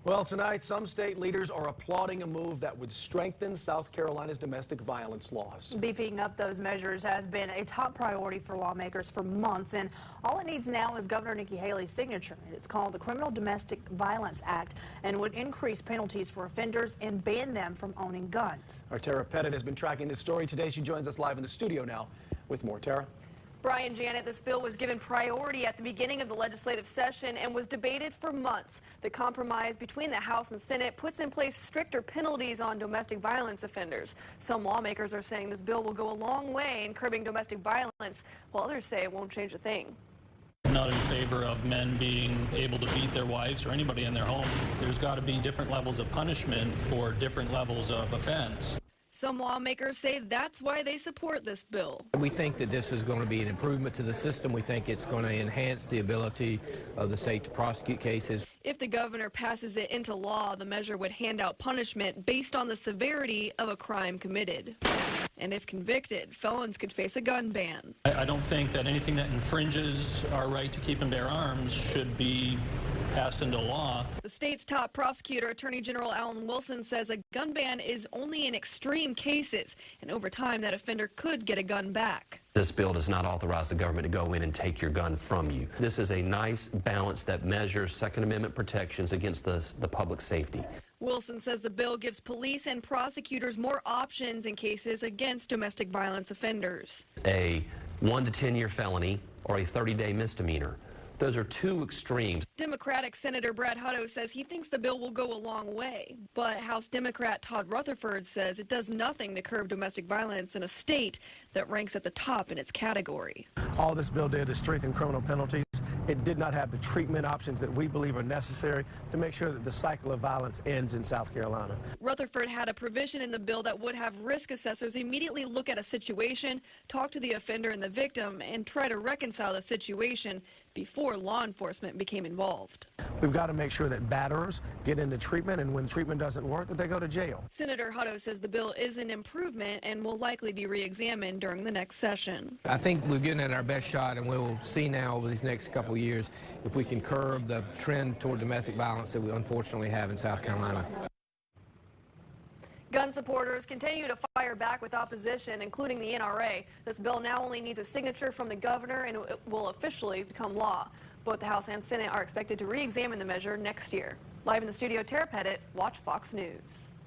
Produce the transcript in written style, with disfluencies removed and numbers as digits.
Well, tonight, some state leaders are applauding a move that would strengthen South Carolina's domestic violence laws. Beefing up those measures has been a top priority for lawmakers for months, and all it needs now is Governor Nikki Haley's signature. It's called the Criminal Domestic Violence Act and would increase penalties for offenders and ban them from owning guns. Our Tara Pettit has been tracking this story today. She joins us live in the studio now with more. Tara? Brian, Janet, this bill was given priority at the beginning of the legislative session and was debated for months. The compromise between the House and Senate puts in place stricter penalties on domestic violence offenders. Some lawmakers are saying this bill will go a long way in curbing domestic violence, while others say it won't change a thing. I'm not in favor of men being able to beat their wives or anybody in their home. There's got to be different levels of punishment for different levels of offense. Some lawmakers say that's why they support this bill. We think that this is going to be an improvement to the system. We think it's going to enhance the ability of the state to prosecute cases. If the governor passes it into law, the measure would hand out punishment based on the severity of a crime committed. And if convicted, felons could face a gun ban. I don't think that anything that infringes our right to keep and bear arms should be passed into law. The state's top prosecutor, Attorney General Alan Wilson, says a gun ban is only in extreme cases, and over time that offender could get a gun back. This bill does not authorize the government to go in and take your gun from you. This is a nice balance that measures Second Amendment protections against the public safety. Wilson says the bill gives police and prosecutors more options in cases against domestic violence offenders. A 1 to 10 year felony or a 30-day misdemeanor. Those are two extremes. Democratic Senator Brad Hutto says he thinks the bill will go a long way, but House Democrat Todd Rutherford says it does nothing to curb domestic violence in a state that ranks at the top in its category. All this bill did is strengthen criminal penalties. It did not have the treatment options that we believe are necessary to make sure that the cycle of violence ends in South Carolina. Rutherford had a provision in the bill that would have risk assessors immediately look at a situation, talk to the offender and the victim, and try to reconcile the situation before law enforcement became involved. We've got to make sure that batterers get into treatment, and when treatment doesn't work, that they go to jail. Senator Hutto says the bill is an improvement and will likely be re-examined during the next session. I think we've given it our best shot, and we will see now over these next couple of years if we can curb the trend toward domestic violence that we unfortunately have in South Carolina. Gun supporters continue to fire back with opposition, including the NRA. This bill now only needs a signature from the governor and it will officially become law. Both the House and Senate are expected to re-examine the measure next year. Live in the studio, Tara Pettit, Watch Fox News.